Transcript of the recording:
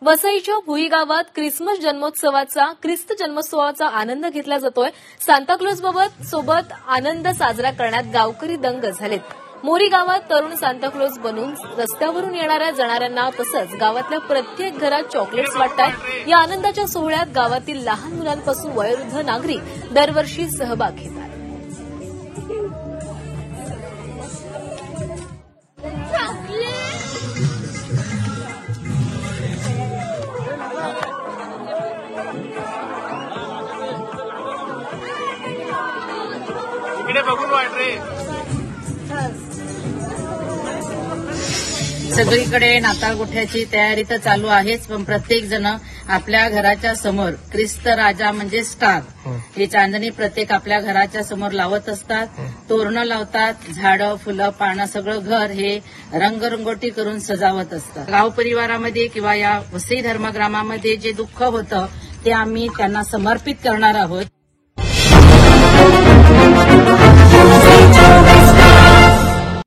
वसईच्या भुई गावात ख्रिसमस जन्मोत्सवाचा आनंद घेतला जातोय। सांताक्लॉज सोबत आनंद साजरा करण्यात गावकरी दंग झालेत। मोरी गावात तरुण सांताक्लॉज बनून रस्त्यावरून येणाऱ्या जाणाऱ्यांना तसंच गावातल्या प्रत्येक घरात चॉकलेट्स वाटतात। या आनंदाच्या सोहळ्यात गावातील लहान मुलांपासून वयोवृद्ध नागरिक दरवर्षी सहभाग घेतात। सगळीकडे नाताळ गोठ्याची तयारी तर चालू आहेच, पण प्रत्येक जण आपल्या घराच्या समोर ख्रिस्त राजा म्हणजे स्टार ही चांदणी प्रत्येक आपल्या घराच्या समोर लावत असतात। तोरणं लावतात, झाडं, फुलं, पानं सगळं घर हे रंगरंगोटी करून सजावत असतात। गाव परिवारामध्ये किंवा या वसई धर्मग्रामामध्ये जे दुःख होतं ते आम्ही त्यांना समर्पित करणार आहोत।